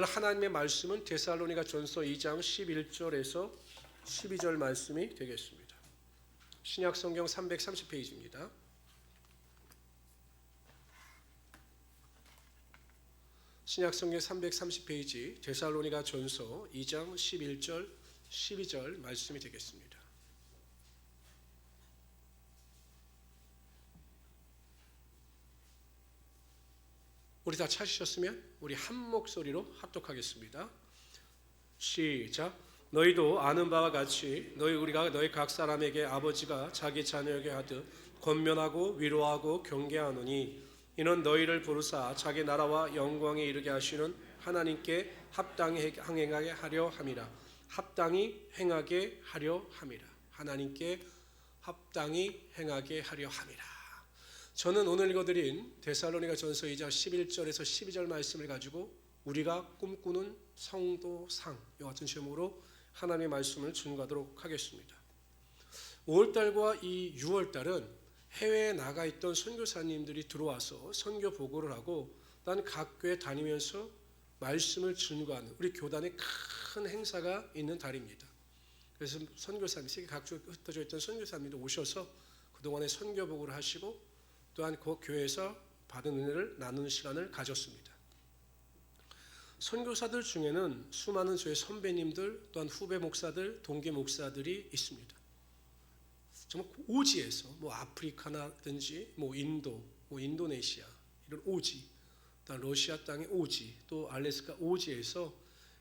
하나님의 말씀은 데살로니가전서 2장 11절에서 12절 말씀이 되겠습니다. 신약성경 330페이지입니다. 신약성경 330페이지 데살로니가전서 2장 11절 12절 말씀이 되겠습니다. 우리 다 찾으셨으면 우리 한 목소리로 합독하겠습니다. 시작. 너희도 아는 바와 같이 우리가 너희 각 사람에게 아버지가 자기 자녀에게 하듯 권면하고 위로하고 경계하노니 이는 너희를 부르사 자기 나라와 영광에 이르게 하시는 하나님께 합당히 행하게 하려 함이라. 합당히 행하게 하려 함이라. 하나님께 합당히 행하게 하려 함이라. 저는 오늘 읽어드린 데살로니가전서 2장 11절에서 12절 말씀을 가지고 우리가 꿈꾸는 성도상 이 같은 제목으로 하나님의 말씀을 증거하도록 하겠습니다. 5월달과 이 6월달은 해외에 나가 있던 선교사님들이 들어와서 선교 보고를 하고 난 각 교회 다니면서 말씀을 증거하는 우리 교단의 큰 행사가 있는 달입니다. 그래서 선교사님, 세계 각지에 흩어져 있던 선교사님들 오셔서 그동안에 선교 보고를 하시고 또한 그 교회에서 받은 은혜를 나누는 시간을 가졌습니다. 선교사들 중에는 수많은 저희 선배님들 또한 후배 목사들, 동기 목사들이 있습니다. 정말 오지에서 아프리카나든지 인도, 인도네시아 이런 오지, 또한 러시아 땅의 오지, 또 알래스카 오지에서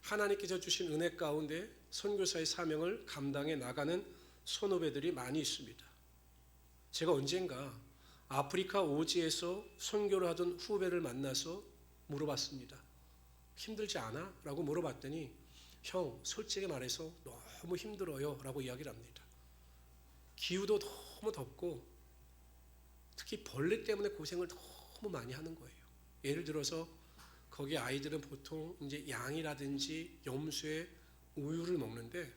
하나님께서 주신 은혜 가운데 선교사의 사명을 감당해 나가는 선후배들이 많이 있습니다. 제가 언젠가 아프리카 오지에서 선교를 하던 후배를 만나서 물어봤습니다. 힘들지 않아? 라고 물어봤더니 형, 솔직히 말해서 너무 힘들어요 라고 이야기를 합니다. 기후도 너무 덥고 특히 벌레 때문에 고생을 너무 많이 하는 거예요. 예를 들어서 거기 아이들은 보통 이제 양이라든지 염소의 우유를 먹는데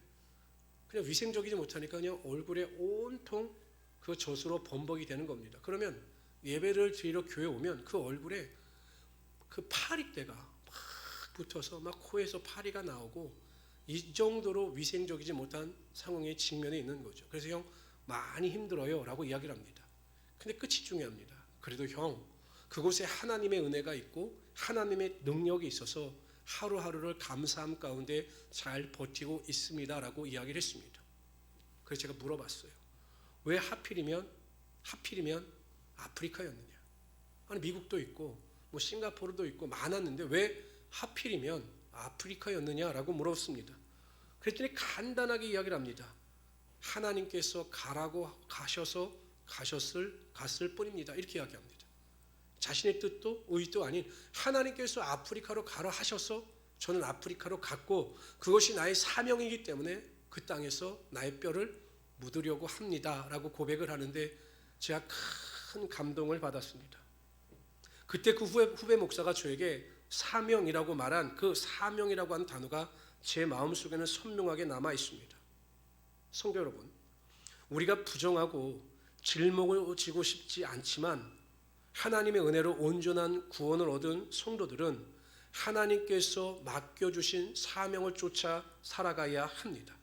그냥 위생적이지 못하니까 그냥 얼굴에 온통 그 젖으로 범벅이 되는 겁니다. 그러면 예배를 드리러 교회 오면 그 얼굴에 그 파리때가 막 붙어서 막 코에서 파리가 나오고 이 정도로 위생적이지 못한 상황에 직면해 있는 거죠. 그래서 형 많이 힘들어요 라고 이야기를 합니다. 근데 끝이 중요합니다. 그래도 형 그곳에 하나님의 은혜가 있고 하나님의 능력이 있어서 하루하루를 감사함 가운데 잘 버티고 있습니다 라고 이야기를 했습니다. 그래서 제가 물어봤어요. 왜 하필이면 아프리카였느냐? 아니 미국도 있고 싱가포르도 있고 많았는데 왜 하필이면 아프리카였느냐라고 물었습니다. 그랬더니 간단하게 이야기를 합니다. 하나님께서 가라고 갔을 뿐입니다. 이렇게 이야기합니다. 자신의 뜻도 의도 아닌 하나님께서 아프리카로 가라 하셔서 저는 아프리카로 갔고 그것이 나의 사명이기 때문에 그 땅에서 나의 뼈를 묻으려고 합니다 라고 고백을 하는데 제가 큰 감동을 받았습니다. 그때 그 후배 목사가 저에게 사명이라고 말한 그 사명이라고 하는 단어가 제 마음속에는 선명하게 남아 있습니다. 성도 여러분, 우리가 부정하고 짊어지고 싶지 않지만 하나님의 은혜로 온전한 구원을 얻은 성도들은 하나님께서 맡겨주신 사명을 쫓아 살아가야 합니다.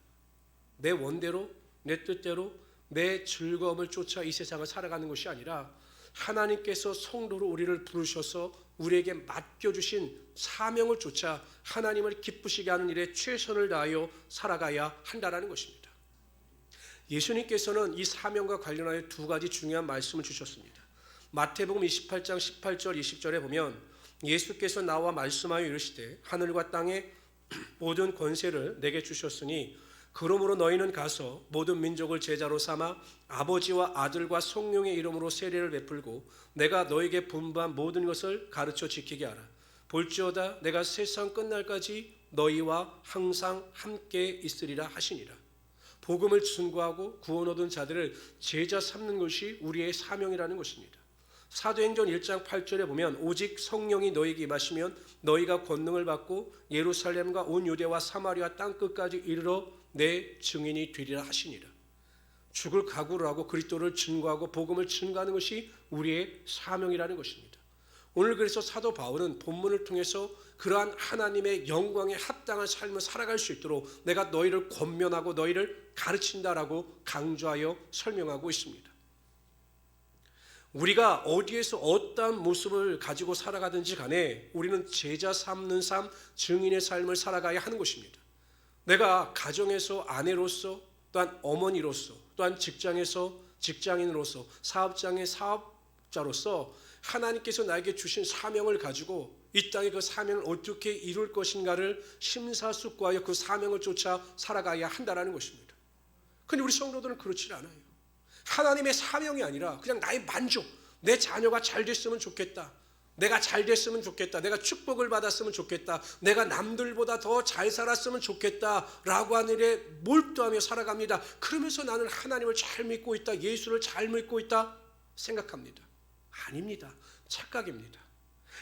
내 원대로 내 뜻대로 내 즐거움을 쫓아 이 세상을 살아가는 것이 아니라 하나님께서 성도로 우리를 부르셔서 우리에게 맡겨주신 사명을 쫓아 하나님을 기쁘시게 하는 일에 최선을 다하여 살아가야 한다는 것입니다. 예수님께서는 이 사명과 관련하여 두 가지 중요한 말씀을 주셨습니다. 마태복음 28장 18절 20절에 보면 예수께서 나와 말씀하여 이르시되 하늘과 땅의 모든 권세를 내게 주셨으니 그러므로 너희는 가서 모든 민족을 제자로 삼아 아버지와 아들과 성령의 이름으로 세례를 베풀고 내가 너에게 분부한 모든 것을 가르쳐 지키게 하라. 볼지어다 내가 세상 끝날까지 너희와 항상 함께 있으리라 하시니라. 복음을 증거하고 구원 얻은 자들을 제자 삼는 것이 우리의 사명이라는 것입니다. 사도행전 1장 8절에 보면 오직 성령이 너희에게 임하시면 너희가 권능을 받고 예루살렘과 온 유대와 사마리아 땅끝까지 이르러 내 증인이 되리라 하시니라. 죽을 각오를 하고 그리스도를 증거하고 복음을 증거하는 것이 우리의 사명이라는 것입니다. 오늘 그래서 사도 바울은 본문을 통해서 그러한 하나님의 영광에 합당한 삶을 살아갈 수 있도록 내가 너희를 권면하고 너희를 가르친다라고 강조하여 설명하고 있습니다. 우리가 어디에서 어떠한 모습을 가지고 살아가든지 간에 우리는 제자 삼는 삶, 증인의 삶을 살아가야 하는 것입니다. 내가 가정에서 아내로서, 또한 어머니로서, 또한 직장에서 직장인으로서, 사업장의 사업자로서 하나님께서 나에게 주신 사명을 가지고 이 땅에 그 사명을 어떻게 이룰 것인가를 심사숙고하여 그 사명을 쫓아 살아가야 한다는 것입니다. 그런데 우리 성도들은 그렇지 않아요. 하나님의 사명이 아니라 그냥 나의 만족, 내 자녀가 잘 됐으면 좋겠다, 내가 잘 됐으면 좋겠다, 내가 축복을 받았으면 좋겠다, 내가 남들보다 더 잘 살았으면 좋겠다라고 하는 일에 몰두하며 살아갑니다. 그러면서 나는 하나님을 잘 믿고 있다, 예수를 잘 믿고 있다 생각합니다. 아닙니다. 착각입니다.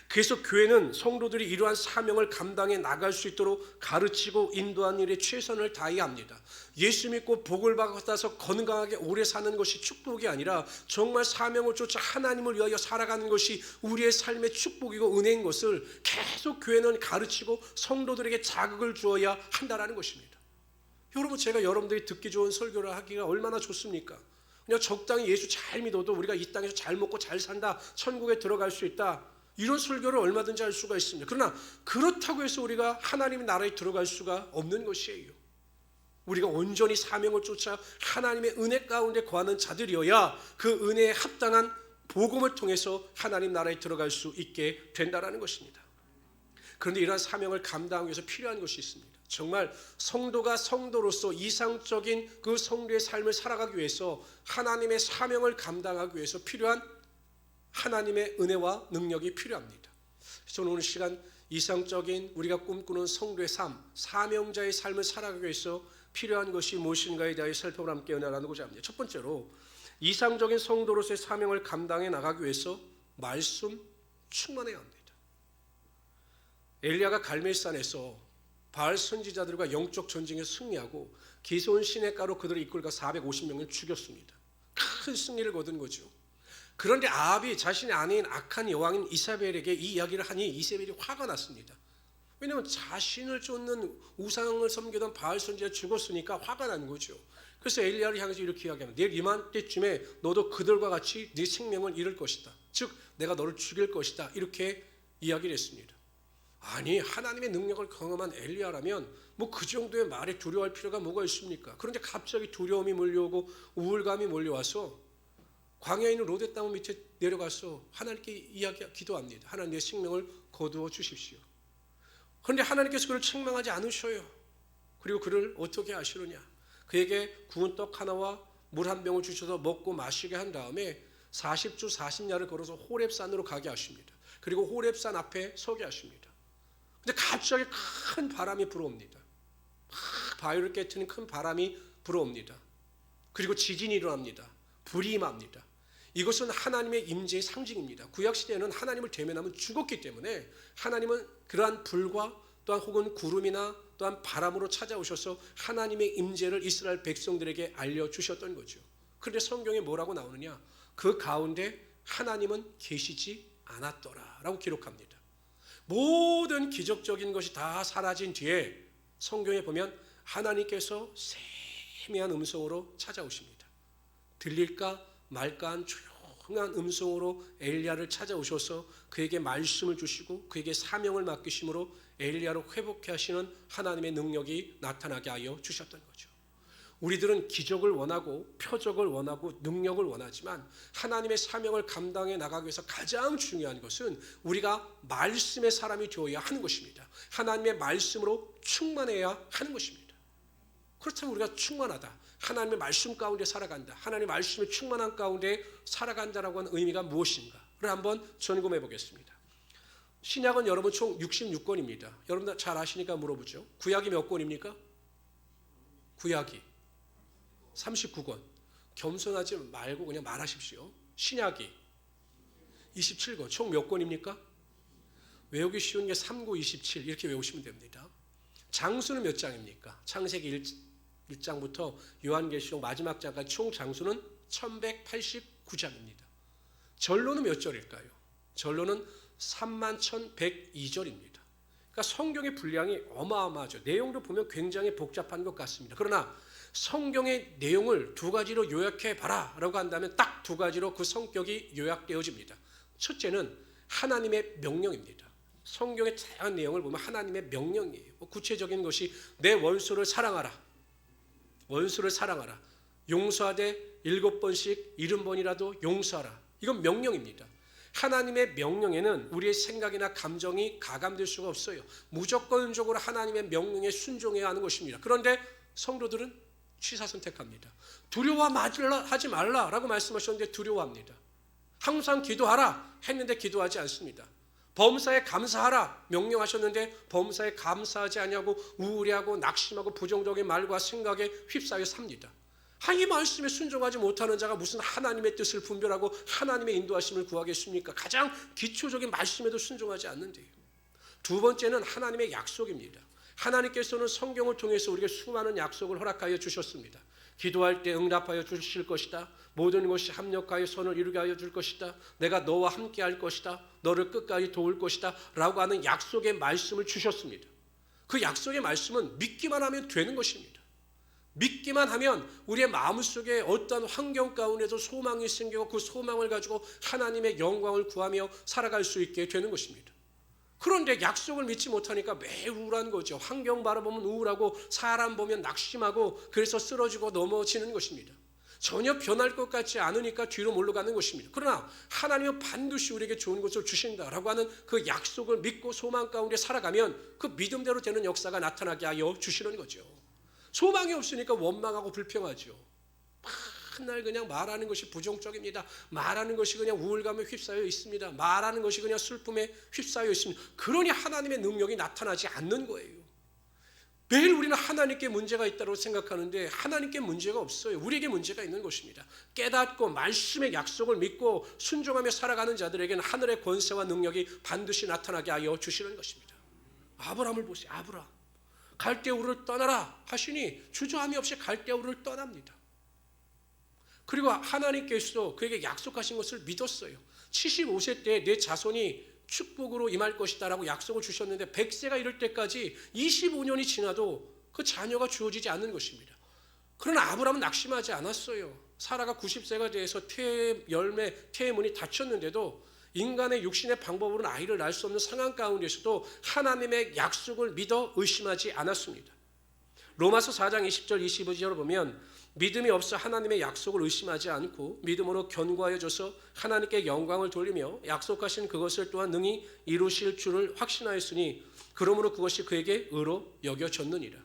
그래서 교회는 성도들이 이러한 사명을 감당해 나갈 수 있도록 가르치고 인도하는 일에 최선을 다해야 합니다. 예수 믿고 복을 받아서 건강하게 오래 사는 것이 축복이 아니라 정말 사명을 쫓아 하나님을 위하여 살아가는 것이 우리의 삶의 축복이고 은혜인 것을 계속 교회는 가르치고 성도들에게 자극을 주어야 한다는 것입니다. 여러분, 제가 여러분들이 듣기 좋은 설교를 하기가 얼마나 좋습니까? 그냥 적당히 예수 잘 믿어도 우리가 이 땅에서 잘 먹고 잘 산다, 천국에 들어갈 수 있다, 이런 설교를 얼마든지 할 수가 있습니다. 그러나 그렇다고 해서 우리가 하나님의 나라에 들어갈 수가 없는 것이에요. 우리가 온전히 사명을 쫓아 하나님의 은혜 가운데 거하는 자들이어야 그 은혜에 합당한 복음을 통해서 하나님 나라에 들어갈 수 있게 된다는 것입니다. 그런데 이러한 사명을 감당하기 위해서 필요한 것이 있습니다. 정말 성도가 성도로서 이상적인 그 성도의 삶을 살아가기 위해서 하나님의 사명을 감당하기 위해서 필요한 하나님의 은혜와 능력이 필요합니다. 저는 오늘 시간 이상적인 우리가 꿈꾸는 성도의 삶, 사명자의 삶을 살아가기 위해서 필요한 것이 무엇인가에 대해 살펴보려 함께 나누고자 합니다. 첫 번째로 이상적인 성도로서의 사명을 감당해 나가기 위해서 말씀 충만해야 합니다. 엘리야가 갈멜산에서 바알 선지자들과 영적 전쟁에 승리하고 기손 시내가로 그들을 이끌고 450명을 죽였습니다. 큰 승리를 거둔 거죠. 그런데 아합이 자신의 아내인 악한 여왕인 이사벨에게 이 이야기를 하니 이사벨이 화가 났습니다. 왜냐하면 자신을 쫓는 우상을 섬기던 바알 선지자가 죽었으니까 화가 난 거죠. 그래서 엘리야를 향해서 이렇게 이야기합니다. 내일 이맘때쯤에 너도 그들과 같이 네 생명을 잃을 것이다. 즉 내가 너를 죽일 것이다. 이렇게 이야기를 했습니다. 아니, 하나님의 능력을 경험한 엘리야라면 뭐 그 정도의 말에 두려워할 필요가 뭐가 있습니까? 그런데 갑자기 두려움이 몰려오고 우울감이 몰려와서 광야에 있는 로데 땅 밑에 내려가서 하나님께 기도합니다. 하나님, 내 생명을 거두어 주십시오. 그런데 하나님께서 그를 책망하지 않으셔요. 그리고 그를 어떻게 하시느냐? 그에게 구운 떡 하나와 물 한 병을 주셔서 먹고 마시게 한 다음에 40주 40야를 걸어서 호렙산으로 가게 하십니다. 그리고 호렙산 앞에 서게 하십니다. 근데 갑자기 큰 바람이 불어옵니다. 바위를 깨트리는 큰 바람이 불어옵니다. 그리고 지진이 일어납니다. 불이 임합니다. 이것은 하나님의 임재의 상징입니다. 구약시대에는 하나님을 대면하면 죽었기 때문에 하나님은 그러한 불과 또한 혹은 구름이나 또한 바람으로 찾아오셔서 하나님의 임재를 이스라엘 백성들에게 알려주셨던 거죠. 그런데 성경에 뭐라고 나오느냐? 그 가운데 하나님은 계시지 않았더라 라고 기록합니다. 모든 기적적인 것이 다 사라진 뒤에 성경에 보면 하나님께서 세미한 음성으로 찾아오십니다. 들릴까 말까한 조용한 음성으로 엘리야를 찾아오셔서 그에게 말씀을 주시고 그에게 사명을 맡기심으로 엘리야를 회복케 하시는 하나님의 능력이 나타나게 하여 주셨던 거죠. 우리들은 기적을 원하고 표적을 원하고 능력을 원하지만 하나님의 사명을 감당해 나가기 위해서 가장 중요한 것은 우리가 말씀의 사람이 되어야 하는 것입니다. 하나님의 말씀으로 충만해야 하는 것입니다. 그렇다면 우리가 충만하다, 하나님의 말씀 가운데 살아간다, 하나님의 말씀의 충만한 가운데 살아간다라고 하는 의미가 무엇인가를 한번 점검해 보겠습니다. 신약은 여러분 총 66권입니다. 여러분 잘 아시니까 물어보죠. 구약이 몇 권입니까? 구약이 39권. 겸손하지 말고 그냥 말하십시오. 신약이 27권. 총 몇 권입니까? 외우기 쉬운 게 3, 9, 27 이렇게 외우시면 됩니다. 장수는 몇 장입니까? 창세기 1장부터 요한계시록 마지막 장까지 총 장수는 1189장입니다. 전로는 몇 절일까요? 전로는 31,102절입니다. 그러니까 성경의 분량이 어마어마하죠. 내용도 보면 굉장히 복잡한 것 같습니다. 그러나 성경의 내용을 두 가지로 요약해 봐라 라고 한다면 딱 두 가지로 그 성격이 요약되어집니다. 첫째는 하나님의 명령입니다. 성경의 다양한 내용을 보면 하나님의 명령이에요. 구체적인 것이 내 원수를 사랑하라. 원수를 사랑하라. 용서하되 7번씩 70번이라도 용서하라. 이건 명령입니다. 하나님의 명령에는 우리의 생각이나 감정이 가감될 수가 없어요. 무조건적으로 하나님의 명령에 순종해야 하는 것입니다. 그런데 성도들은 취사선택합니다. 두려워하지 말라라고 말씀하셨는데 두려워합니다. 항상 기도하라 했는데 기도하지 않습니다. 범사에 감사하라 명령하셨는데 범사에 감사하지 않냐고 우울해하고 낙심하고 부정적인 말과 생각에 휩싸여 삽니다. 이 말씀에 순종하지 못하는 자가 무슨 하나님의 뜻을 분별하고 하나님의 인도하심을 구하겠습니까? 가장 기초적인 말씀에도 순종하지 않는데요. 두 번째는 하나님의 약속입니다. 하나님께서는 성경을 통해서 우리에게 수많은 약속을 허락하여 주셨습니다. 기도할 때 응답하여 주실 것이다. 모든 것이 합력하여 선을 이루게 하여 줄 것이다. 내가 너와 함께 할 것이다. 너를 끝까지 도울 것이다. 라고 하는 약속의 말씀을 주셨습니다. 그 약속의 말씀은 믿기만 하면 되는 것입니다. 믿기만 하면 우리의 마음속에 어떤 환경 가운데도 소망이 생기고 그 소망을 가지고 하나님의 영광을 구하며 살아갈 수 있게 되는 것입니다. 그런데 약속을 믿지 못하니까 매우 우울한 거죠. 환경 바라보면 우울하고 사람 보면 낙심하고 그래서 쓰러지고 넘어지는 것입니다. 전혀 변할 것 같지 않으니까 뒤로 몰려가는 것입니다. 그러나 하나님은 반드시 우리에게 좋은 것을 주신다라고 하는 그 약속을 믿고 소망 가운데 살아가면 그 믿음대로 되는 역사가 나타나게 하여 주시는 거죠. 소망이 없으니까 원망하고 불평하죠. 맨날 그냥 말하는 것이 부정적입니다. 말하는 것이 그냥 우울감에 휩싸여 있습니다. 말하는 것이 그냥 슬픔에 휩싸여 있습니다. 그러니 하나님의 능력이 나타나지 않는 거예요. 매일 우리는 하나님께 문제가 있다고 생각하는데 하나님께 문제가 없어요. 우리에게 문제가 있는 것입니다. 깨닫고 말씀의 약속을 믿고 순종하며 살아가는 자들에게는 하늘의 권세와 능력이 반드시 나타나게 하여 주시는 것입니다. 아브라함을 보세요. 아브라함. 갈대우를 떠나라 하시니 주저함이 없이 갈대우를 떠납니다. 그리고 하나님께서 그에게 약속하신 것을 믿었어요. 75세 때 내 자손이 축복으로 임할 것이다 라고 약속을 주셨는데 100세가 이를 때까지 25년이 지나도 그 자녀가 주어지지 않는 것입니다. 그러나 아브라함은 낙심하지 않았어요. 사라가 90세가 돼서 태의 문이 닫혔는데도 인간의 육신의 방법으로는 아이를 낳을 수 없는 상황 가운데서도 하나님의 약속을 믿어 의심하지 않았습니다. 로마서 4장 20절 22절을 보면 믿음이 없어 하나님의 약속을 의심하지 않고 믿음으로 견고하여져서 하나님께 영광을 돌리며 약속하신 그것을 또한 능히 이루실 줄을 확신하였으니 그러므로 그것이 그에게 의로 여겨졌느니라.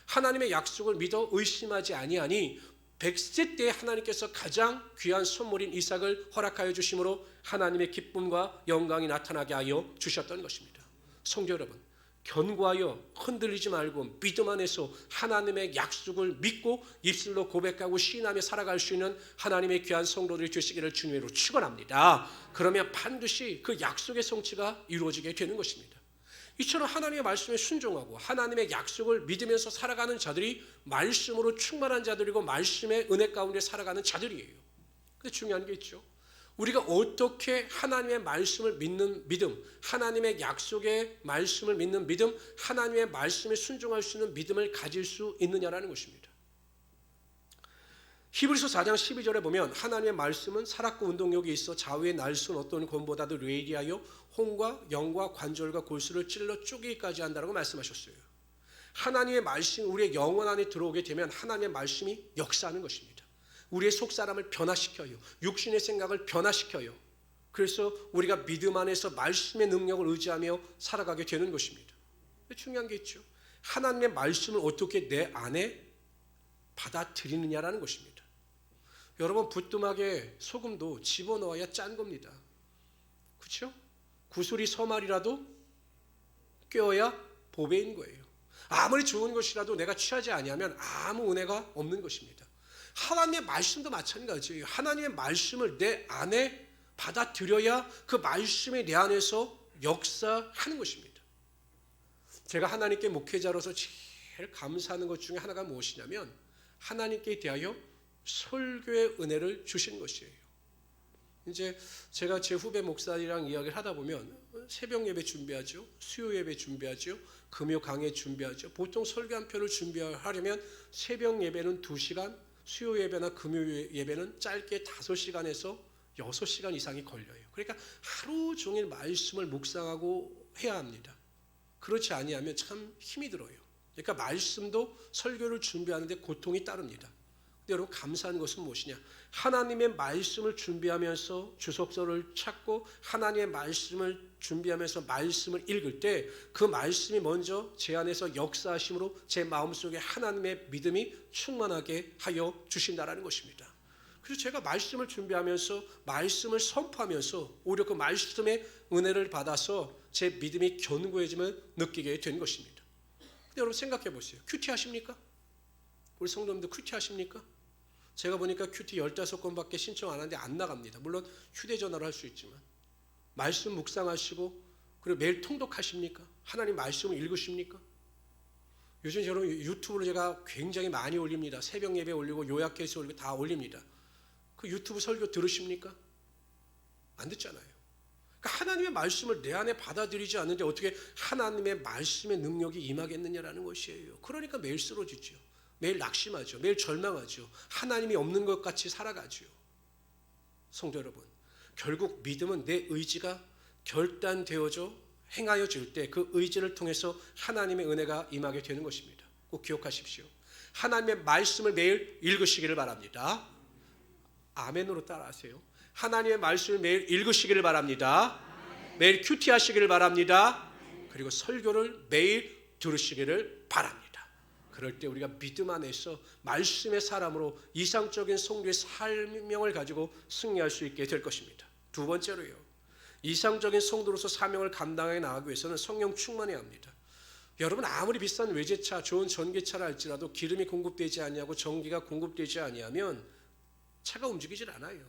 하나님의 약속을 믿어 의심하지 아니하니 100세 때 하나님께서 가장 귀한 선물인 이삭을 허락하여 주심으로 하나님의 기쁨과 영광이 나타나게 하여 주셨던 것입니다. 성도 여러분, 견고하여 흔들리지 말고 믿음 안에서 하나님의 약속을 믿고 입술로 고백하고 시인하며 살아갈 수 있는 하나님의 귀한 성도들이 되시기를 주님으로 축원합니다. 그러면 반드시 그 약속의 성취가 이루어지게 되는 것입니다. 이처럼 하나님의 말씀에 순종하고 하나님의 약속을 믿으면서 살아가는 자들이 말씀으로 충만한 자들이고 말씀의 은혜 가운데 살아가는 자들이에요. 근데 중요한 게 있죠. 우리가 어떻게 하나님의 말씀을 믿는 믿음, 하나님의 약속의 말씀을 믿는 믿음, 하나님의 말씀에 순종할 수 있는 믿음을 가질 수 있느냐라는 것입니다. 히브리서 4장 12절에 보면 하나님의 말씀은 살았고 운동력이 있어 좌우의 날선 어떤 검보다도 뢰리하여 혼과 영과 관절과 골수를 찔러 쪼개기까지 한다고 말씀하셨어요. 하나님의 말씀이 우리의 영혼 안에 들어오게 되면 하나님의 말씀이 역사하는 것입니다. 우리의 속사람을 변화시켜요. 육신의 생각을 변화시켜요. 그래서 우리가 믿음 안에서 말씀의 능력을 의지하며 살아가게 되는 것입니다. 중요한 게 있죠. 하나님의 말씀을 어떻게 내 안에 받아들이느냐라는 것입니다. 여러분, 부뚜막에 소금도 집어넣어야 짠 겁니다. 그렇죠? 구슬이 서말이라도 껴야 보배인 거예요. 아무리 좋은 것이라도 내가 취하지 아니하면 아무 은혜가 없는 것입니다. 하나님의 말씀도 마찬가지예요. 하나님의 말씀을 내 안에 받아들여야 그 말씀이 내 안에서 역사하는 것입니다. 제가 하나님께 목회자로서 제일 감사하는 것 중에 하나가 무엇이냐면 하나님께 대하여 설교의 은혜를 주신 것이에요. 이제 제가 제 후배 목사들이랑 이야기를 하다 보면 새벽 예배 준비하죠, 수요 예배 준비하죠, 금요 강해 준비하죠. 보통 설교 한 편을 준비하려면 새벽 예배는 2시간, 수요 예배나 금요 예배는 짧게 5시간에서 6시간 이상이 걸려요. 그러니까 하루 종일 말씀을 묵상하고 해야 합니다. 그렇지 아니하면 참 힘이 들어요. 그러니까 말씀도 설교를 준비하는데 고통이 따릅니다. 근데 여러분 감사한 것은 무엇이냐? 하나님의 말씀을 준비하면서 주석서를 찾고 하나님의 말씀을 준비하면서 말씀을 읽을 때 그 말씀이 먼저 제 안에서 역사하심으로 제 마음속에 하나님의 믿음이 충만하게 하여 주신다라는 것입니다. 그래서 제가 말씀을 준비하면서 말씀을 선포하면서 오히려 그 말씀의 은혜를 받아서 제 믿음이 견고해짐을 느끼게 된 것입니다. 근데 여러분 생각해 보세요. 큐티 하십니까? 우리 성도님들 큐티 하십니까? 제가 보니까 큐티 15건밖에 신청 안 하는데 안 나갑니다. 물론 휴대전화로 할 수 있지만 말씀 묵상하시고 그리고 매일 통독하십니까? 하나님 말씀을 읽으십니까? 요즘 여러분 유튜브로 제가 굉장히 많이 올립니다. 새벽 예배 올리고 요약해서 올리고 다 올립니다. 그 유튜브 설교 들으십니까? 안 듣잖아요. 그러니까 하나님의 말씀을 내 안에 받아들이지 않는데 어떻게 하나님의 말씀의 능력이 임하겠느냐라는 것이에요. 그러니까 매일 쓰러지죠. 매일 낙심하죠. 매일 절망하죠. 하나님이 없는 것 같이 살아가죠. 성도 여러분, 결국 믿음은 내 의지가 결단되어져 행하여질 때 그 의지를 통해서 하나님의 은혜가 임하게 되는 것입니다. 꼭 기억하십시오. 하나님의 말씀을 매일 읽으시기를 바랍니다. 아멘으로 따라하세요. 하나님의 말씀을 매일 읽으시기를 바랍니다. 매일 큐티하시기를 바랍니다. 그리고 설교를 매일 들으시기를 바랍니다. 그럴 때 우리가 믿음 안에서 말씀의 사람으로 이상적인 성도의 사명을 가지고 승리할 수 있게 될 것입니다. 두 번째로요. 이상적인 성도로서 사명을 감당해 나가기 위해서는 성령 충만해야 합니다. 여러분 아무리 비싼 외제차, 좋은 전기차를 할지라도 기름이 공급되지 아니하고 전기가 공급되지 아니하면 차가 움직이질 않아요.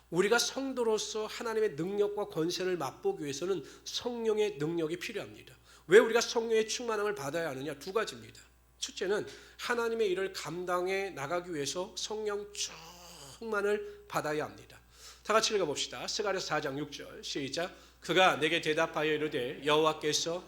우리가 성도로서 하나님의 능력과 권세를 맛보기 위해서는 성령의 능력이 필요합니다. 왜 우리가 성령의 충만함을 받아야 하느냐? 두 가지입니다. 첫째는 하나님의 일을 감당해 나가기 위해서 성령 충만을 받아야 합니다. 다 같이 읽어봅시다. 스가랴서 4장 6절 시작. 그가 내게 대답하여 이르되 여호와께서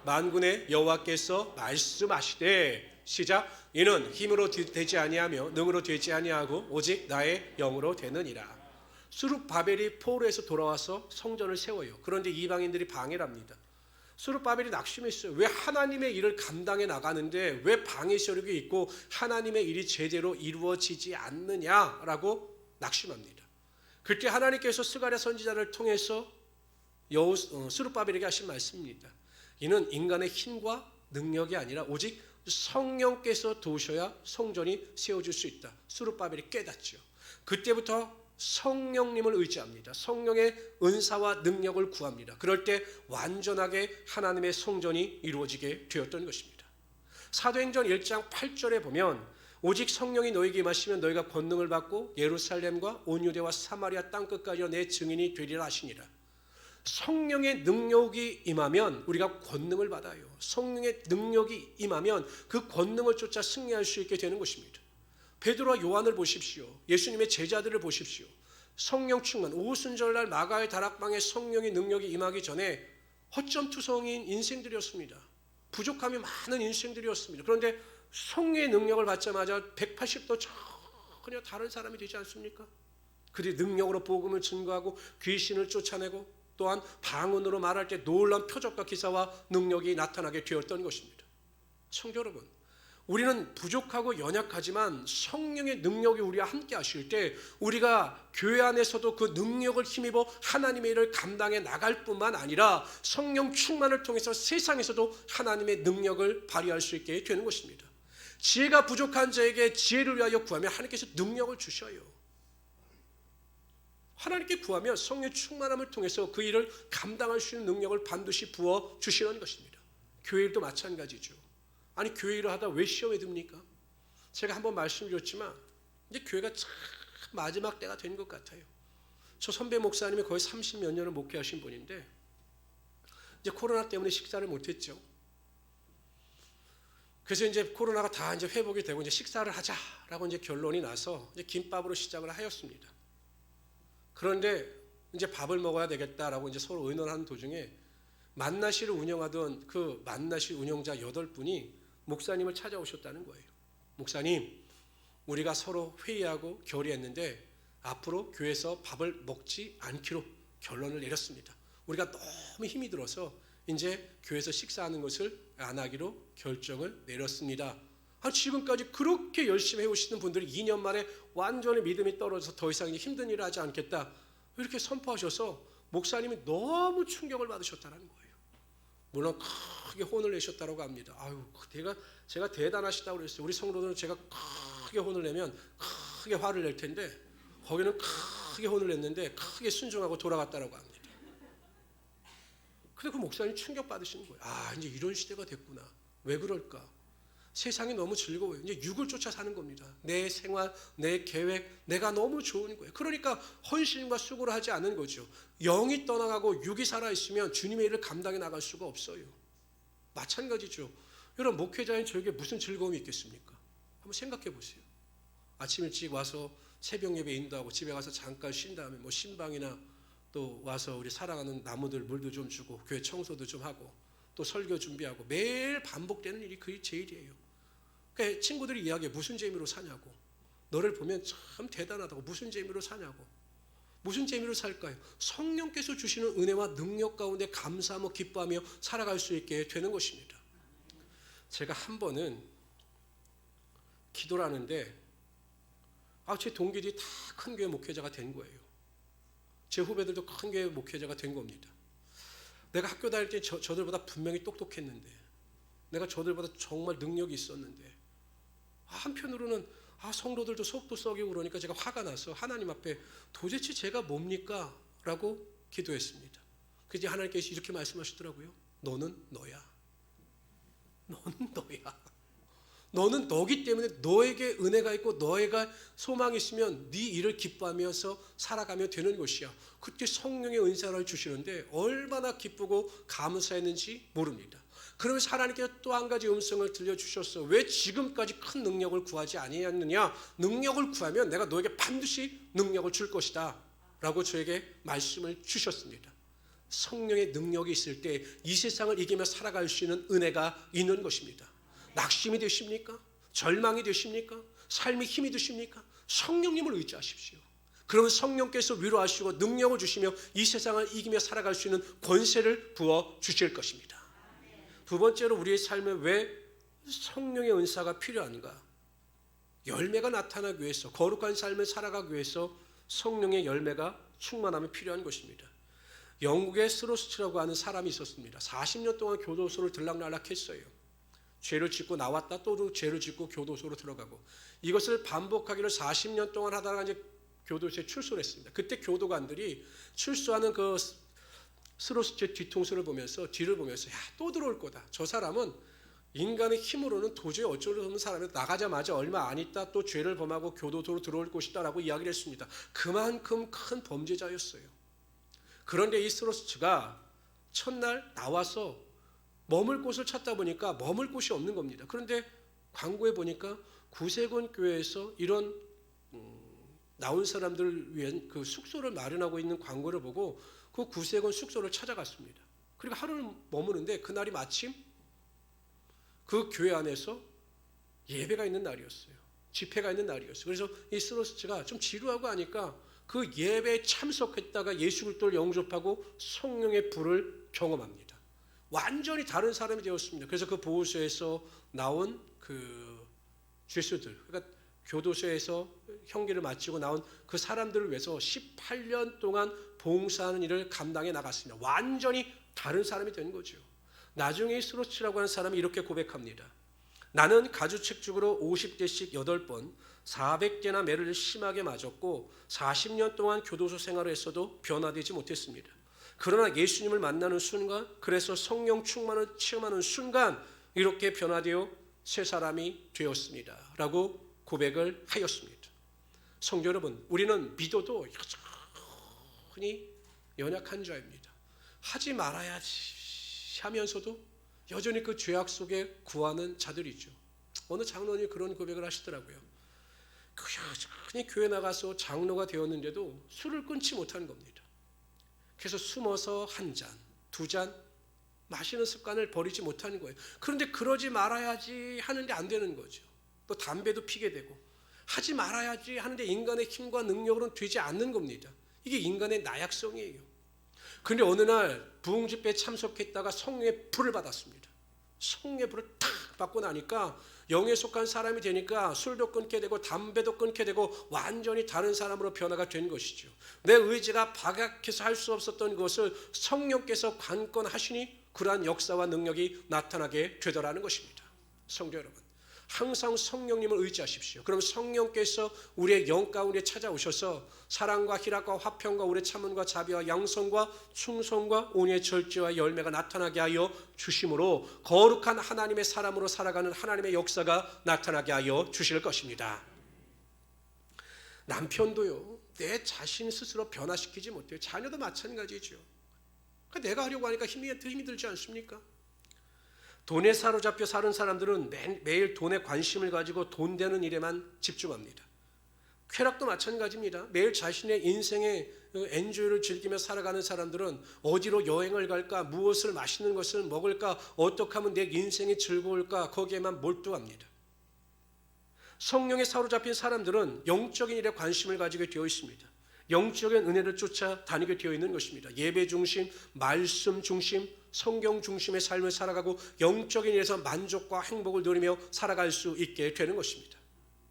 만군의 여호와께서 말씀하시되 시작. 이는 힘으로 되지 아니하며 능으로 되지 아니하고 오직 나의 영으로 되느니라. 스룹바벨이 포로에서 돌아와서 성전을 세워요. 그런데 이방인들이 방해를 합니다. 스룹바벨이 낙심했어요. 왜 하나님의 일을 감당해 나가는데 왜 방해 세력이 있고 하나님의 일이 제대로 이루어지지 않느냐라고 낙심합니다. 그때 하나님께서 스가랴 선지자를 통해서 스룹바벨에게 하신 말씀입니다. 이는 인간의 힘과 능력이 아니라 오직 성령께서 도우셔야 성전이 세워질 수 있다. 스룹바벨이 깨닫죠. 그때부터 성령님을 의지합니다. 성령의 은사와 능력을 구합니다. 그럴 때 완전하게 하나님의 성전이 이루어지게 되었던 것입니다. 사도행전 1장 8절에 보면 오직 성령이 너희에게 임하시면 너희가 권능을 받고 예루살렘과 온 유대와 사마리아 땅끝까지 내 증인이 되리라 하시니라. 성령의 능력이 임하면 우리가 권능을 받아요. 성령의 능력이 임하면 그 권능을 쫓아 승리할 수 있게 되는 것입니다. 베드로와 요한을 보십시오. 예수님의 제자들을 보십시오. 성령 충만, 오순절날 마가의 다락방에 성령의 능력이 임하기 전에 허점투성인 인생들이었습니다. 부족함이 많은 인생들이었습니다. 그런데 성령의 능력을 받자마자 180도 전혀 다른 사람이 되지 않습니까? 그들이 능력으로 복음을 증거하고 귀신을 쫓아내고 또한 방언으로 말할 때 놀라운 표적과 기사와 능력이 나타나게 되었던 것입니다. 성도 여러분, 우리는 부족하고 연약하지만 성령의 능력이 우리와 함께 하실 때 우리가 교회 안에서도 그 능력을 힘입어 하나님의 일을 감당해 나갈 뿐만 아니라 성령 충만을 통해서 세상에서도 하나님의 능력을 발휘할 수 있게 되는 것입니다. 지혜가 부족한 자에게 지혜를 위하여 구하면 하나님께서 능력을 주셔요. 하나님께 구하면 성령 충만함을 통해서 그 일을 감당할 수 있는 능력을 반드시 부어 주시는 것입니다. 교회 일도 마찬가지죠. 아니 교회 일을 하다 왜 시험에 듭니까? 제가 한번 말씀드렸지만 이제 교회가 참 마지막 때가 된 것 같아요. 저 선배 목사님이 거의 30몇 년을 목회하신 분인데 이제 코로나 때문에 식사를 못했죠. 그래서 이제 코로나가 다 이제 회복이 되고 이제 식사를 하자라고 이제 결론이 나서 이제 김밥으로 시작을 하였습니다. 그런데 이제 밥을 먹어야 되겠다라고 이제 서로 의논하는 도중에 만나시를 운영하던 그 만나시 운영자 8분이 목사님을 찾아오셨다는 거예요. 목사님, 우리가 서로 회의하고 결의했는데 앞으로 교회에서 밥을 먹지 않기로 결론을 내렸습니다. 우리가 너무 힘이 들어서 이제 교회에서 식사하는 것을 안 하기로 결정을 내렸습니다. 지금까지 그렇게 열심히 해오시는 분들이 2년 만에 완전히 믿음이 떨어져서 더 이상 힘든 일을 하지 않겠다 이렇게 선포하셔서 목사님이 너무 충격을 받으셨다는 거예요. 물론 크게 혼을 내셨다고 합니다. 제가 대단하시다고 그랬어요. 우리 성도들은 제가 크게 혼을 내면 크게 화를 낼 텐데 거기는 크게 혼을 냈는데 크게 순종하고 돌아갔다고 합니다. 근데 그 목사님 충격 받으시는 거예요. 이제 이런 시대가 됐구나. 왜 그럴까? 세상이 너무 즐거워요. 이제 육을 쫓아 사는 겁니다. 내 생활, 내 계획, 내가 너무 좋은 거예요. 그러니까 헌신과 수고를 하지 않는 거죠. 영이 떠나가고 육이 살아있으면 주님의 일을 감당해 나갈 수가 없어요. 마찬가지죠. 여러분, 목회자인 저에게 무슨 즐거움이 있겠습니까? 한번 생각해 보세요. 아침 일찍 와서 새벽 예배 인도하고 집에 가서 잠깐 쉰 다음에 신방이나 또 와서 우리 사랑하는 나무들 물도 좀 주고 교회 청소도 좀 하고 또 설교 준비하고 매일 반복되는 일이 그게 제 일이에요. 그러니까 친구들이 이야기해. 무슨 재미로 사냐고. 너를 보면 참 대단하다고. 무슨 재미로 사냐고. 무슨 재미로 살까요? 성령께서 주시는 은혜와 능력 가운데 감사하며 기뻐하며 살아갈 수 있게 되는 것입니다. 제가 한 번은 기도를 하는데 제 동기들이 다 큰 교회 목회자가 된 거예요. 제 후배들도 큰 교회 목회자가 된 겁니다. 내가 학교 다닐 때 저들보다 분명히 똑똑했는데, 내가 저들보다 정말 능력이 있었는데, 한편으로는 성도들도 속도 썩이고 그러니까 제가 화가 나서 하나님 앞에 도대체 제가 뭡니까? 라고 기도했습니다. 그래서 하나님께서 이렇게 말씀하시더라고요. 너는 너야. 너는 너야. 너는 너기 때문에 너에게 은혜가 있고 너에게 소망이 있으면 네 일을 기뻐하면서 살아가면 되는 것이야. 그때 성령의 은사를 주시는데 얼마나 기쁘고 감사했는지 모릅니다. 그러면서 하나님께서 또 한 가지 음성을 들려주셨어. 왜 지금까지 큰 능력을 구하지 아니했느냐? 능력을 구하면 내가 너에게 반드시 능력을 줄 것이다 라고 저에게 말씀을 주셨습니다. 성령의 능력이 있을 때 이 세상을 이기며 살아갈 수 있는 은혜가 있는 것입니다. 낙심이 되십니까? 절망이 되십니까? 삶이 힘이 드십니까? 성령님을 의지하십시오. 그러면 성령께서 위로하시고 능력을 주시며 이 세상을 이기며 살아갈 수 있는 권세를 부어 주실 것입니다. 두 번째로 우리의 삶에 왜 성령의 은사가 필요한가? 열매가 나타나기 위해서, 거룩한 삶을 살아가기 위해서 성령의 열매가 충만함이 필요한 것입니다. 영국의 스로스트라고 하는 사람이 있었습니다. 40년 동안 교도소를 들락날락했어요. 죄를 짓고 나왔다 또 죄를 짓고 교도소로 들어가고, 이것을 반복하기를 40년 동안 하다가 이제 교도소에 출소를 했습니다. 그때 교도관들이 출소하는 그 스로스트의 뒤통수를 보면서 뒤를 보면서 또 들어올 거다. 저 사람은 인간의 힘으로는 도저히 어쩔 수 없는 사람이 나가자마자 얼마 안 있다 또 죄를 범하고 교도소로 들어올 것이다 라고 이야기를 했습니다. 그만큼 큰 범죄자였어요. 그런데 이 스로스트가 첫날 나와서 머물 곳을 찾다 보니까 머물 곳이 없는 겁니다. 그런데 광고에 보니까 구세군 교회에서 이런 나온 사람들을 위한 그 숙소를 마련하고 있는 광고를 보고 그 구세군 숙소를 찾아갔습니다. 그리고 하루를 머무는데 그날이 마침 그 교회 안에서 예배가 있는 날이었어요. 집회가 있는 날이었어요. 그래서 이 스로스트가 좀 지루하고 하니까 그 예배에 참석했다가 예수 그리스도를 영접하고 성령의 불을 경험합니다. 완전히 다른 사람이 되었습니다. 그래서 그 보호소에서 나온 그 죄수들, 그러니까 교도소에서 형기를 마치고 나온 그 사람들을 위해서 18년 동안 봉사하는 일을 감당해 나갔습니다. 완전히 다른 사람이 된 거죠. 나중에 스로치라고 하는 사람이 이렇게 고백합니다. 나는 가주책죽으로 50대씩 8번 400개나 매를 심하게 맞았고 40년 동안 교도소 생활을 했어도 변화되지 못했습니다. 그러나 예수님을 만나는 순간, 그래서 성령 충만을 체험하는 순간 이렇게 변화되어 새 사람이 되었습니다 라고 고백을 하였습니다. 성도 여러분, 우리는 믿어도 여전히 연약한 자입니다. 하지 말아야지 하면서도 여전히 그 죄악 속에 구하는 자들이죠. 어느 장로님이 그런 고백을 하시더라고요. 그냥 교회 나가서 장로가 되었는데도 술을 끊지 못하는 겁니다. 그래서 숨어서 한 잔, 두 잔 마시는 습관을 버리지 못하는 거예요. 그런데 그러지 말아야지 하는데 안 되는 거죠. 또 담배도 피게 되고 하지 말아야지 하는데 인간의 힘과 능력으로는 되지 않는 겁니다. 이게 인간의 나약성이에요. 그런데 어느 날 부흥집회에 참석했다가 성령의 불을 받았습니다. 성령의 불을 탁 받고 나니까 영에 속한 사람이 되니까 술도 끊게 되고 담배도 끊게 되고 완전히 다른 사람으로 변화가 된 것이죠. 내 의지가 박약해서 할 수 없었던 것을 성령께서 관건하시니 그러한 역사와 능력이 나타나게 되더라는 것입니다. 성도 여러분, 항상 성령님을 의지하십시오. 그럼 성령께서 우리의 영 가운데 찾아오셔서 사랑과 희락과 화평과 오래 참음과 자비와 양성과 충성과 온유의 절제와 열매가 나타나게 하여 주심으로 거룩한 하나님의 사람으로 살아가는 하나님의 역사가 나타나게 하여 주실 것입니다. 남편도요, 내 자신 스스로 변화시키지 못해요. 자녀도 마찬가지죠. 내가 하려고 하니까 힘이 들지 않습니까? 돈에 사로잡혀 사는 사람들은 매일 돈에 관심을 가지고 돈 되는 일에만 집중합니다. 쾌락도 마찬가지입니다. 매일 자신의 인생의 엔조이를 즐기며 살아가는 사람들은 어디로 여행을 갈까, 무엇을 맛있는 것을 먹을까, 어떻게 하면 내 인생이 즐거울까, 거기에만 몰두합니다. 성령에 사로잡힌 사람들은 영적인 일에 관심을 가지게 되어 있습니다. 영적인 은혜를 쫓아다니게 되어 있는 것입니다. 예배 중심, 말씀 중심, 성경 중심의 삶을 살아가고 영적인 일에서 만족과 행복을 누리며 살아갈 수 있게 되는 것입니다.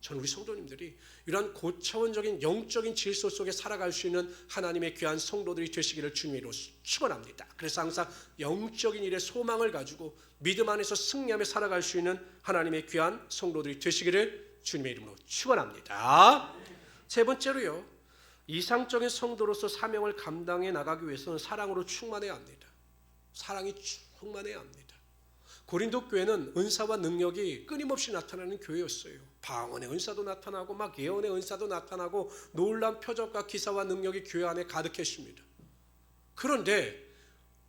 저는 우리 성도님들이 이러한 고차원적인 영적인 질서 속에 살아갈 수 있는 하나님의 귀한 성도들이 되시기를 주님으로 축원합니다. 그래서 항상 영적인 일에 소망을 가지고 믿음 안에서 승리하며 살아갈 수 있는 하나님의 귀한 성도들이 되시기를 주님의 이름으로 축원합니다. 세 번째로요, 이상적인 성도로서 사명을 감당해 나가기 위해서는 사랑으로 충만해야 합니다. 사랑이 충만해야 합니다. 고린도 교회는 은사와 능력이 끊임없이 나타나는 교회였어요. 방언의 은사도 나타나고 막 예언의 은사도 나타나고 놀라운 표적과 기사와 능력이 교회 안에 가득했습니다. 그런데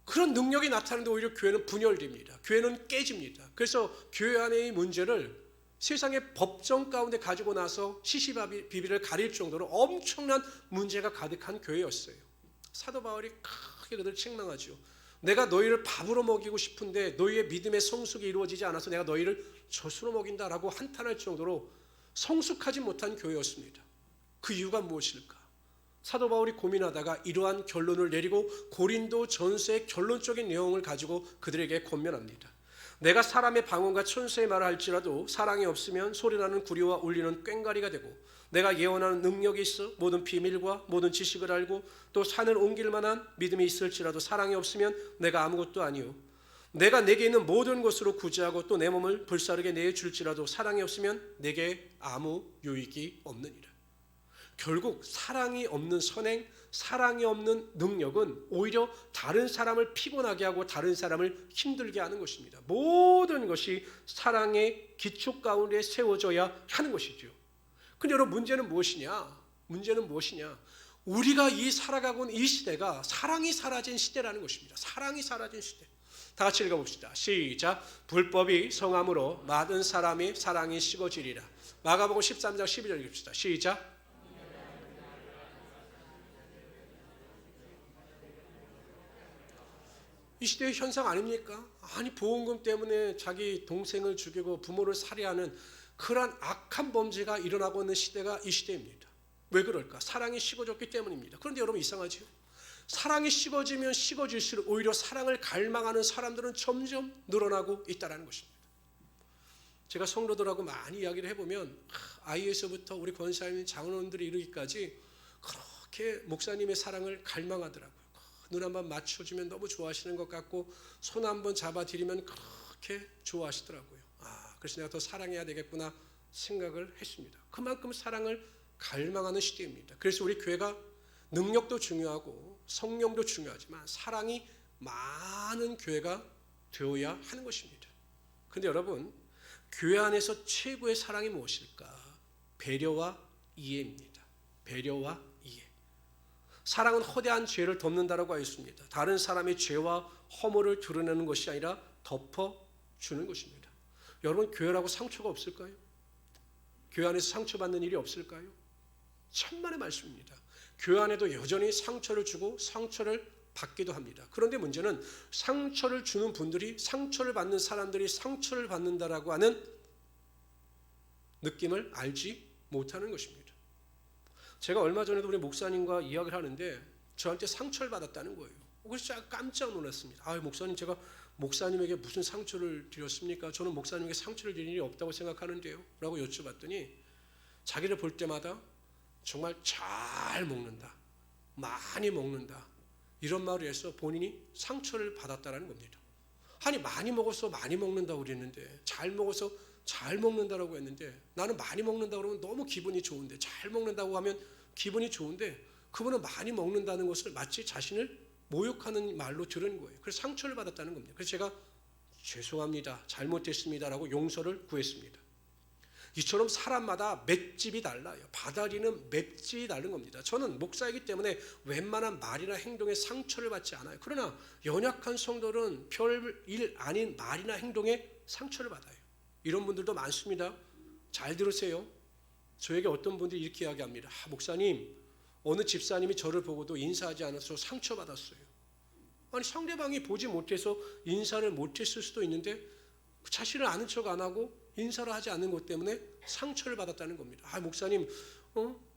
그런 능력이 나타나는데 오히려 교회는 분열됩니다. 교회는 깨집니다. 그래서 교회 안의 문제를 세상의 법정 가운데 가지고 나서 시시비비를 가릴 정도로 엄청난 문제가 가득한 교회였어요. 사도 바울이 크게 그들을 책망하죠. 내가 너희를 밥으로 먹이고 싶은데 너희의 믿음의 성숙이 이루어지지 않아서 내가 너희를 젖으로 먹인다라고 한탄할 정도로 성숙하지 못한 교회였습니다. 그 이유가 무엇일까? 사도 바울이 고민하다가 이러한 결론을 내리고 고린도 전서의 결론적인 내용을 가지고 그들에게 권면합니다. 내가 사람의 방언과 천사의 말을 할지라도 사랑이 없으면 소리나는 구리와 울리는 꽹과리가 되고 내가 예언하는 능력이 있어 모든 비밀과 모든 지식을 알고 또 산을 옮길 만한 믿음이 있을지라도 사랑이 없으면 내가 아무것도 아니요 내가 내게 있는 모든 것으로 구제하고 또 내 몸을 불사르게 내줄지라도 사랑이 없으면 내게 아무 유익이 없느니라. 결국 사랑이 없는 선행, 사랑이 없는 능력은 오히려 다른 사람을 피곤하게 하고 다른 사람을 힘들게 하는 것입니다. 모든 것이 사랑의 기초 가운데 세워져야 하는 것이죠. 근데 여러분, 문제는 무엇이냐? 문제는 무엇이냐? 우리가 이 살아가고 있는 이 시대가 사랑이 사라진 시대라는 것입니다. 사랑이 사라진 시대. 다 같이 읽어봅시다. 시작. 불법이 성함으로 많은 사람이 사랑이 식어지리라. 마가복음 13장 12절 읽읍시다. 시작. 이 시대의 현상 아닙니까? 아니, 보험금 때문에 자기 동생을 죽이고 부모를 살해하는 그러한 악한 범죄가 일어나고 있는 시대가 이 시대입니다. 왜 그럴까? 사랑이 식어졌기 때문입니다. 그런데 여러분, 이상하죠? 사랑이 식어지면 식어질수록 오히려 사랑을 갈망하는 사람들은 점점 늘어나고 있다는 것입니다. 제가 성도들하고 많이 이야기를 해보면 아이에서부터 우리 권사님, 장로님들이 이르기까지 그렇게 목사님의 사랑을 갈망하더라고요. 눈 한번 맞춰주면 너무 좋아하시는 것 같고 손 한번 잡아드리면 그렇게 좋아하시더라고요. 그래서 내가 더 사랑해야 되겠구나 생각을 했습니다. 그만큼 사랑을 갈망하는 시대입니다. 그래서 우리 교회가 능력도 중요하고 성령도 중요하지만 사랑이 많은 교회가 되어야 하는 것입니다. 그런데 여러분, 교회 안에서 최고의 사랑이 무엇일까? 배려와 이해입니다. 배려와 이해. 사랑은 허대한 죄를 덮는다라고 하였습니다. 다른 사람의 죄와 허물을 드러내는 것이 아니라 덮어주는 것입니다. 여러분, 교회라고 상처가 없을까요? 교회 안에서 상처받는 일이 없을까요? 천만의 말씀입니다. 교회 안에도 여전히 상처를 주고 상처를 받기도 합니다. 그런데 문제는 상처를 주는 분들이, 상처를 받는 사람들이 상처를 받는다라고 하는 느낌을 알지 못하는 것입니다. 제가 얼마 전에도 우리 목사님과 이야기를 하는데 저한테 상처를 받았다는 거예요. 그래서 제가 깜짝 놀랐습니다. 목사님, 제가 목사님에게 무슨 상처를 드렸습니까? 저는 목사님에게 상처를 드린 일이 없다고 생각하는데요 라고 여쭤봤더니 자기를 볼 때마다 정말 잘 먹는다, 많이 먹는다, 이런 말을 해서 본인이 상처를 받았다는 겁니다. 아니, 많이 먹어서 많이 먹는다고 그랬는데, 잘 먹어서 잘 먹는다라고 했는데, 나는 많이 먹는다고 그러면 너무 기분이 좋은데, 잘 먹는다고 하면 기분이 좋은데, 그분은 많이 먹는다는 것을 마치 자신을 모욕하는 말로 들은 거예요. 그래서 상처를 받았다는 겁니다. 그래서 제가 죄송합니다, 잘못했습니다라고 용서를 구했습니다. 이처럼 사람마다 맷집이 달라요. 받아들이는 맷집이 다른 겁니다. 저는 목사이기 때문에 웬만한 말이나 행동에 상처를 받지 않아요. 그러나 연약한 성도는 별일 아닌 말이나 행동에 상처를 받아요. 이런 분들도 많습니다. 잘 들으세요. 저에게 어떤 분들이 이렇게 이야기합니다. 목사님, 어느 집사님이 저를 보고도 인사하지 않아서 상처받았어요. 아니, 상대방이 보지 못해서 인사를 못했을 수도 있는데 자신을 아는 척 안 하고 인사를 하지 않는 것 때문에 상처를 받았다는 겁니다. 목사님,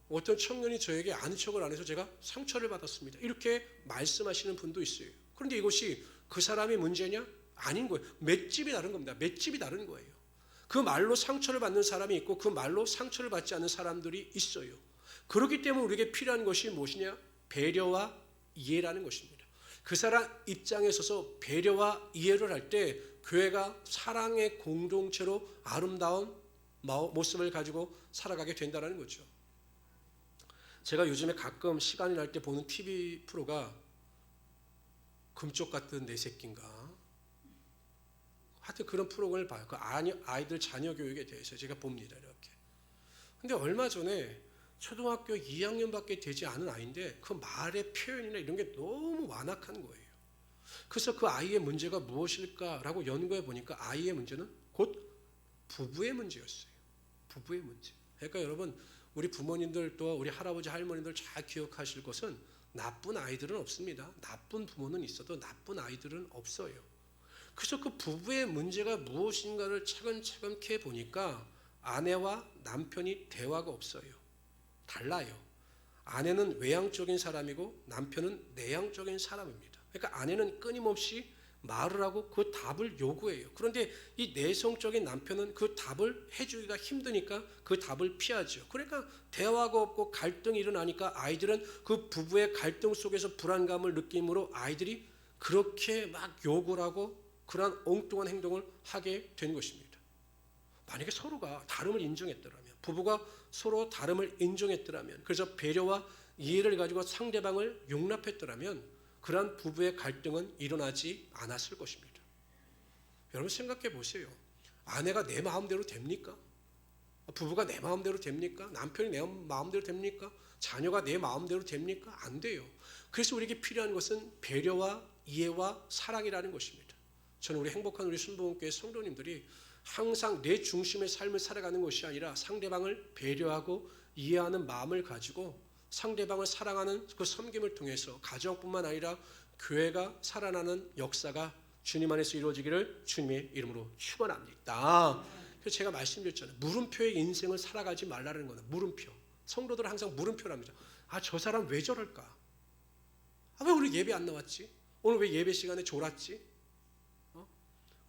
어떤 청년이 저에게 아는 척을 안 해서 제가 상처를 받았습니다. 이렇게 말씀하시는 분도 있어요. 그런데 이것이 그 사람의 문제냐? 아닌 거예요. 맷집이 다른 겁니다. 맷집이 다른 거예요. 그 말로 상처를 받는 사람이 있고 그 말로 상처를 받지 않는 사람들이 있어요. 그렇기 때문에 우리에게 필요한 것이 무엇이냐? 배려와 이해라는 것입니다. 그 사람 입장에 서서 배려와 이해를 할 때 교회가 사랑의 공동체로 아름다운 모습을 가지고 살아가게 된다는 거죠. 제가 요즘에 가끔 시간이 날 때 보는 TV 프로가 금쪽 같은 내 새끼인가, 하여튼 그런 프로그램을 봐요. 그 아이들 자녀 교육에 대해서 제가 봅니다. 이렇게. 근데 얼마 전에 초등학교 2학년밖에 되지 않은 아이인데 그 말의 표현이나 이런 게 너무 완악한 거예요. 그래서 그 아이의 문제가 무엇일까라고 연구해 보니까 아이의 문제는 곧 부부의 문제였어요. 부부의 문제. 그러니까 여러분, 우리 부모님들 또 우리 할아버지 할머니들 잘 기억하실 것은 나쁜 아이들은 없습니다. 나쁜 부모는 있어도 나쁜 아이들은 없어요. 그래서 그 부부의 문제가 무엇인가를 차근차근 캐 보니까 아내와 남편이 대화가 없어요. 달라요. 아내는 외향적인 사람이고 남편은 내향적인 사람입니다. 그러니까 아내는 끊임없이 말을 하고 그 답을 요구해요. 그런데 이 내성적인 남편은 그 답을 해주기가 힘드니까 그 답을 피하죠. 그러니까 대화가 없고 갈등이 일어나니까 아이들은 그 부부의 갈등 속에서 불안감을 느낌으로 아이들이 그렇게 막 욕을 하고 그러한 엉뚱한 행동을 하게 된 것입니다. 만약에 서로가 다름을 인정했더라면, 부부가 서로 다름을 인정했더라면, 그래서 배려와 이해를 가지고 상대방을 용납했더라면 그러한 부부의 갈등은 일어나지 않았을 것입니다. 여러분 생각해 보세요. 아내가 내 마음대로 됩니까? 부부가 내 마음대로 됩니까? 남편이 내 마음대로 됩니까? 자녀가 내 마음대로 됩니까? 안 돼요. 그래서 우리에게 필요한 것은 배려와 이해와 사랑이라는 것입니다. 저는 우리 행복한 우리 순복음교회 성도님들이 항상 내 중심의 삶을 살아가는 것이 아니라 상대방을 배려하고 이해하는 마음을 가지고 상대방을 사랑하는 그 섬김을 통해서 가정뿐만 아니라 교회가 살아나는 역사가 주님 안에서 이루어지기를 주님의 이름으로 축원합니다. 그래서 제가 말씀드렸잖아요. 물음표의 인생을 살아가지 말라는 거는 물음표. 성도들은 항상 물음표랍니다. 저 사람 왜 저럴까? 왜 오늘 예배 안 나왔지? 오늘 왜 예배 시간에 졸았지?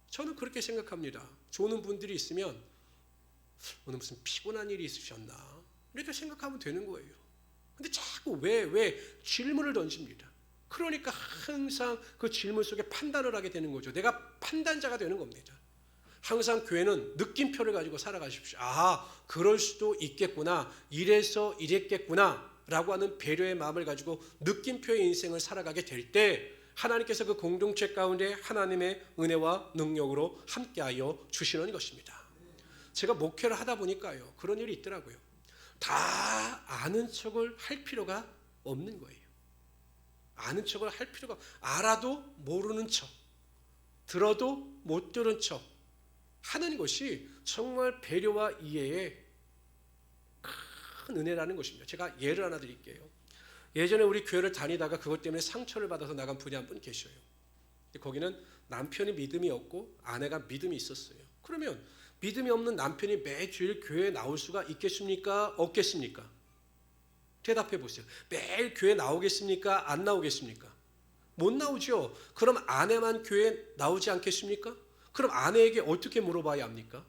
저는 그렇게 생각합니다. 조는 분들이 있으면 오늘 무슨 피곤한 일이 있으셨나? 이렇게 생각하면 되는 거예요. 근데 자꾸 왜 질문을 던집니다. 그러니까 항상 그 질문 속에 판단을 하게 되는 거죠. 내가 판단자가 되는 겁니다. 항상 교회는 느낌표를 가지고 살아가십시오. 그럴 수도 있겠구나. 이래서 이랬겠구나. 라고 하는 배려의 마음을 가지고 느낌표의 인생을 살아가게 될 때 하나님께서 그 공동체 가운데 하나님의 은혜와 능력으로 함께하여 주시는 것입니다. 제가 목회를 하다 보니까요. 그런 일이 있더라고요. 다 아는 척을 할 필요가 없는 거예요. 아는 척을 할 필요가, 알아도 모르는 척, 들어도 못 들은 척 하는 것이 정말 배려와 이해의 큰 은혜라는 것입니다. 제가 예를 하나 드릴게요. 예전에 우리 교회를 다니다가 그것 때문에 상처를 받아서 나간 분이 한 분 계셔요. 거기는 남편이 믿음이 없고 아내가 믿음이 있었어요. 그러면 믿음이 없는 남편이 매주일 교회에 나올 수가 있겠습니까? 없겠습니까? 대답해 보세요. 매일 교회 나오겠습니까? 안 나오겠습니까? 못 나오죠. 그럼 아내만 교회에 나오지 않겠습니까? 그럼 아내에게 어떻게 물어봐야 합니까?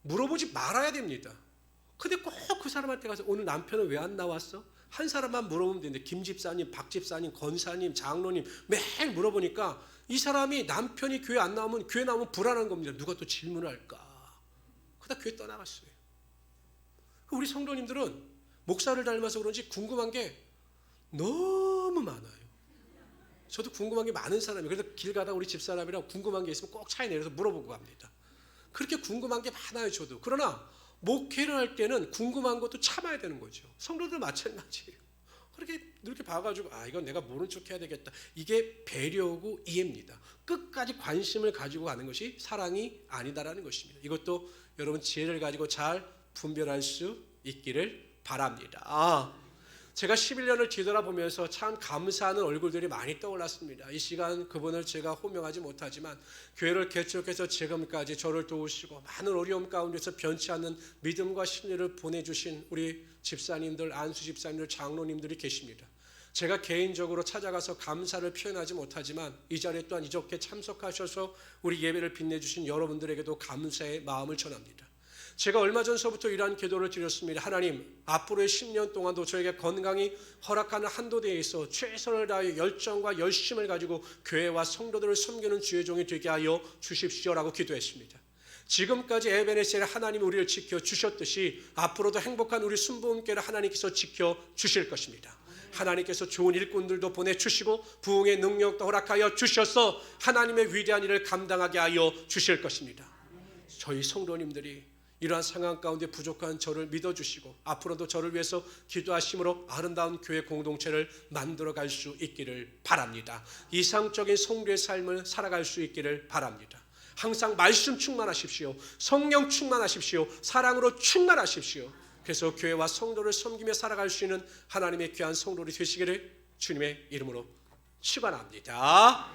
물어보지 말아야 됩니다. 근데 꼭 그 사람한테 가서 오늘 남편은 왜 안 나왔어? 한 사람만 물어보면 되는데 김 집사님, 박 집사님, 권사님, 장로님 매일 물어보니까 이 사람이 남편이 교회 안 나오면 교회 나오면 불안한 겁니다. 누가 또 질문을 할까? 그러다 교회 떠나갔어요. 우리 성도님들은 목사를 닮아서 그런지 궁금한 게 너무 많아요. 저도 궁금한 게 많은 사람이에요. 그래서 길 가다 우리 집사람이랑 궁금한 게 있으면 꼭 차에 내려서 물어보고 갑니다. 그렇게 궁금한 게 많아요, 저도. 그러나 목회를 할 때는 궁금한 것도 참아야 되는 거죠. 성도들 마찬가지예요. 이렇게 봐가지고 이건 내가 모른 척 해야 되겠다. 이게 배려고 이해입니다. 끝까지 관심을 가지고 가는 것이 사랑이 아니다라는 것입니다. 이것도 여러분 지혜를 가지고 잘 분별할 수 있기를 바랍니다. 제가 11년을 뒤돌아보면서 참 감사하는 얼굴들이 많이 떠올랐습니다. 이 시간 그분을 제가 호명하지 못하지만 교회를 개척해서 지금까지 저를 도우시고 많은 어려움 가운데서 변치 않는 믿음과 신뢰를 보내주신 우리 집사님들, 안수 집사님들, 장로님들이 계십니다. 제가 개인적으로 찾아가서 감사를 표현하지 못하지만 이 자리에 또한 이렇게 참석하셔서 우리 예배를 빛내주신 여러분들에게도 감사의 마음을 전합니다. 제가 얼마 전서부터 이러한 기도를 드렸습니다. 하나님, 앞으로의 10년 동안도 저에게 건강이 허락하는 한도 내에서 최선을 다해 열정과 열심을 가지고 교회와 성도들을 섬기는 주의 종이 되게 하여 주십시오라고 기도했습니다. 지금까지 에베네셀 하나님이 우리를 지켜주셨듯이 앞으로도 행복한 우리 순부음교회를 하나님께서 지켜주실 것입니다. 하나님께서 좋은 일꾼들도 보내주시고 부흥의 능력도 허락하여 주셔서 하나님의 위대한 일을 감당하게 하여 주실 것입니다. 저희 성도님들이 이러한 상황 가운데 부족한 저를 믿어주시고 앞으로도 저를 위해서 기도하심으로 아름다운 교회 공동체를 만들어갈 수 있기를 바랍니다. 이상적인 성도의 삶을 살아갈 수 있기를 바랍니다. 항상 말씀 충만하십시오. 성령 충만하십시오. 사랑으로 충만하십시오. 그래서 교회와 성도를 섬기며 살아갈 수 있는 하나님의 귀한 성도들이 되시기를 주님의 이름으로 축원합니다.